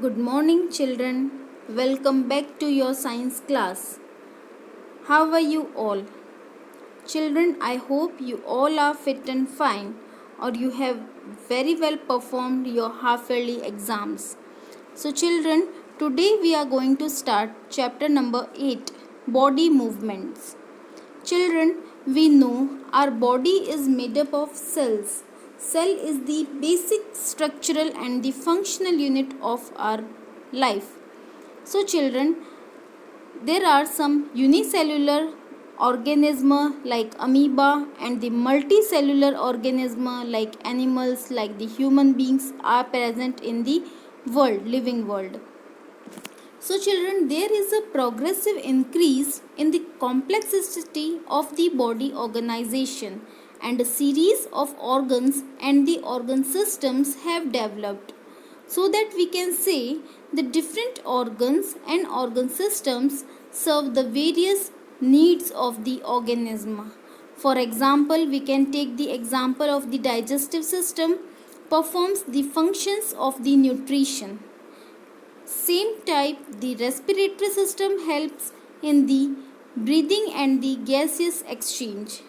Good morning, children. Welcome back to your science class. How are you all? Children, I hope you all are fit and fine, or you have very well performed your half yearly exams. So, children, today we are going to start chapter number 8, Body Movements. Children, we know our body is made up of cells. Cell is the basic structural and the functional unit of our life. So, children, there are some unicellular organisms like amoeba and the multicellular organisms like animals like the human beings are present in the living world. So, children, there is a progressive increase in the complexity of the body organization, and a series of organs and the organ systems have developed, so that we can say the different organs and organ systems serve the various needs of the organism. For example, we can take the example of the digestive system performs the functions of the nutrition. Same type, the respiratory system helps in the breathing and the gaseous exchange.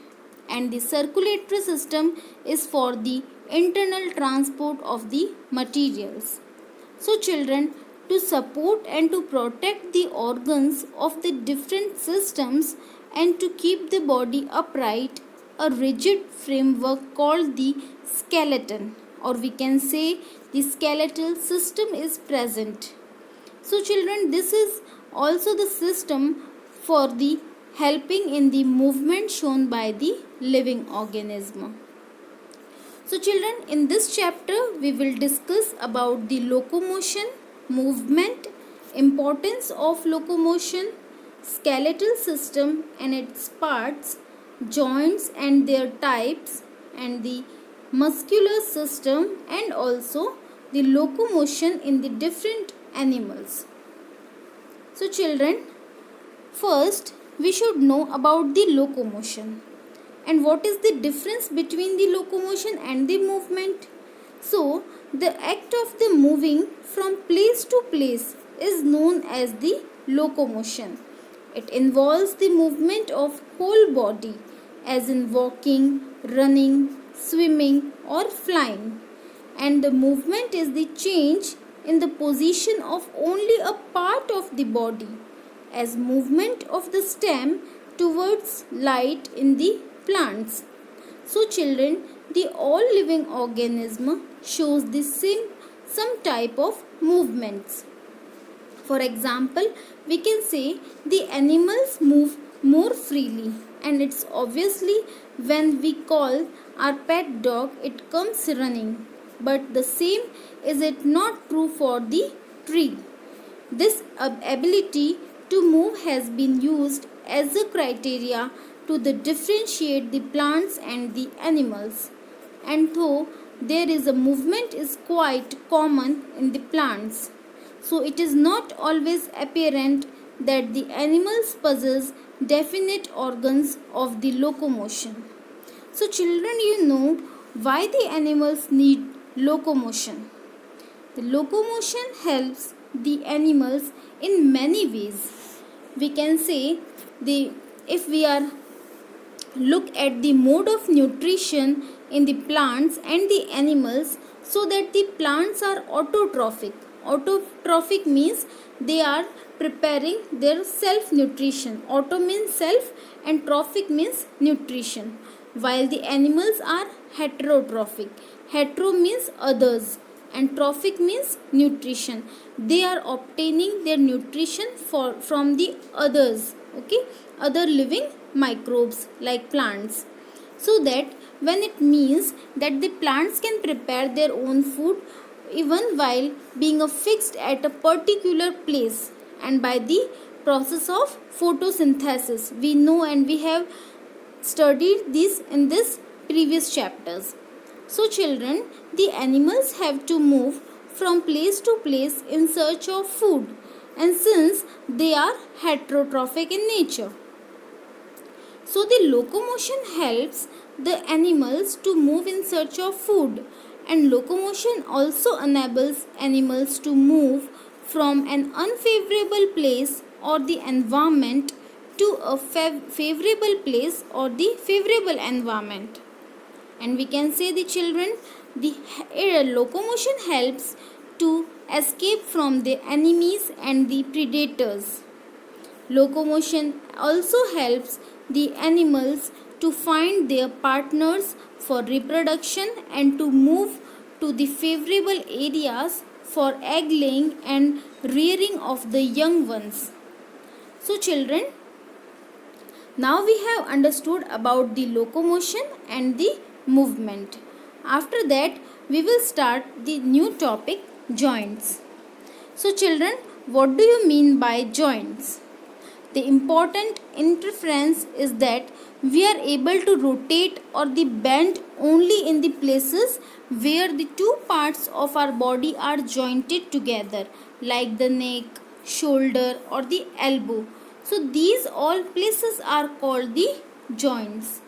And the circulatory system is for the internal transport of the materials. So, children, to support and to protect the organs of the different systems and to keep the body upright, a rigid framework called the skeleton, or we can say the skeletal system, is present. So, children, this is also the system for the helping in the movement shown by the living organism. So, children, in this chapter we will discuss about the locomotion, movement, importance of locomotion, skeletal system and its parts, joints and their types, and the muscular system, and also the locomotion in the different animals. So, children, first we should know about the locomotion and what is the difference between the locomotion and the movement. So, the act of the moving from place to place is known as the locomotion. It involves the movement of whole body, as in walking, running, swimming or flying, and the movement is the change in the position of only a part of the body, as movement of the stem towards light in the plants. So, children, the all living organism shows the same some type of movements. For example, we can say the animals move more freely, and it's obviously when we call our pet dog, it comes running. But the same is it not true for the tree. This ability to move has been used as a criteria to differentiate the plants and the animals. And though there is a movement is quite common in the plants, so it is not always apparent that the animals possess definite organs of the locomotion. So, children, you know why the animals need locomotion. The locomotion helps the animals in many ways. We can say the if we are look at the mode of nutrition in the plants and the animals, so that the plants are autotrophic. Autotrophic means they are preparing their self nutrition. Auto means self and trophic means nutrition, while the animals are heterotrophic. Hetero means others and trophic means nutrition. They are obtaining their nutrition from the others, okay, other living microbes like plants. So that when it means that the plants can prepare their own food even while being fixed at a particular place, and by the process of photosynthesis, we know and we have studied this in this previous chapters. So, children, the animals have to move from place to place in search of food, and since they are heterotrophic in nature, so the locomotion helps the animals to move in search of food, And locomotion also enables animals to move from an unfavorable place or the environment to a favorable place or the favorable environment. And we can say the children, the locomotion helps to escape from the enemies and the predators. Locomotion also helps the animals to find their partners for reproduction and to move to the favorable areas for egg laying and rearing of the young ones. So children, now we have understood about the locomotion and the movement. After that, we will start the new topic, joints. So children, what do you mean by joints? The important interference is that we are able to rotate or the bend only in the places where the two parts of our body are jointed together, like the neck, shoulder or the elbow. So these all places are called the joints.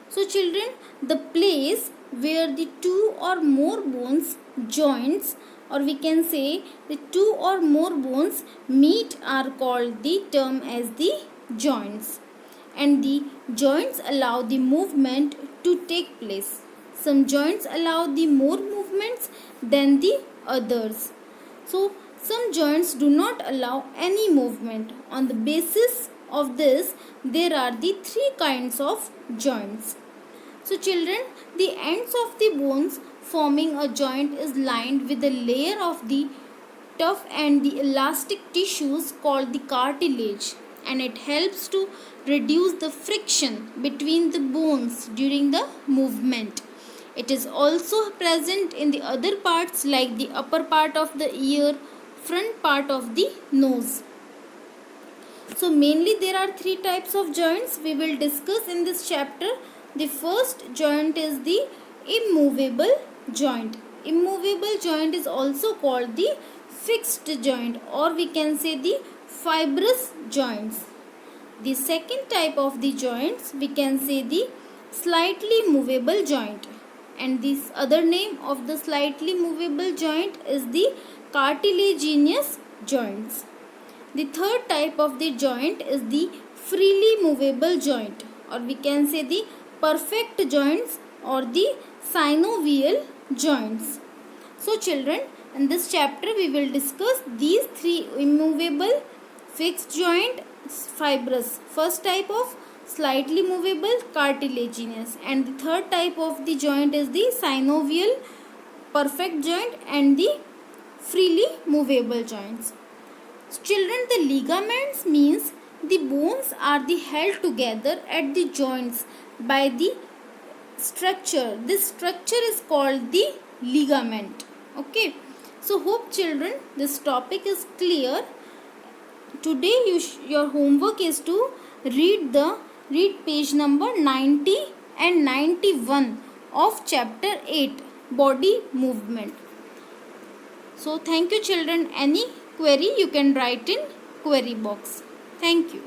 So children, the place where the two or more bones joints, or we can say the two or more bones meet, are called the term as the joints. And the joints allow the movement to take place. Some joints allow the more movements than the others. So some joints do not allow any movement. On the basis of this, there are the three kinds of joints. So children, the ends of the bones forming a joint is lined with a layer of the tough and the elastic tissues called the cartilage, and it helps to reduce the friction between the bones during the movement. It is also present in the other parts like the upper part of the ear, front part of the nose. So mainly there are three types of joints we will discuss in this chapter. The first joint is the immovable joint. Immovable joint is also called the fixed joint, or we can say the fibrous joints. The second type of the joints we can say the slightly movable joint, and this other name of the slightly movable joint is the cartilaginous joints. The third type of the joint is the freely movable joint, or we can say the perfect joints or the synovial joints. So children, in this chapter we will discuss these three: immovable, fixed joint, fibrous. First type of slightly movable, cartilaginous, and the third type of the joint is the synovial, perfect joint, and the freely movable joints. Children, the ligaments means the bones are the held together at the joints by the structure. This structure is called the ligament. Okay. So hope children this topic is clear. Today your homework is to read page number 90 and 91 of chapter 8, body movement. So thank you children. Any query you can write in query box. Thank you.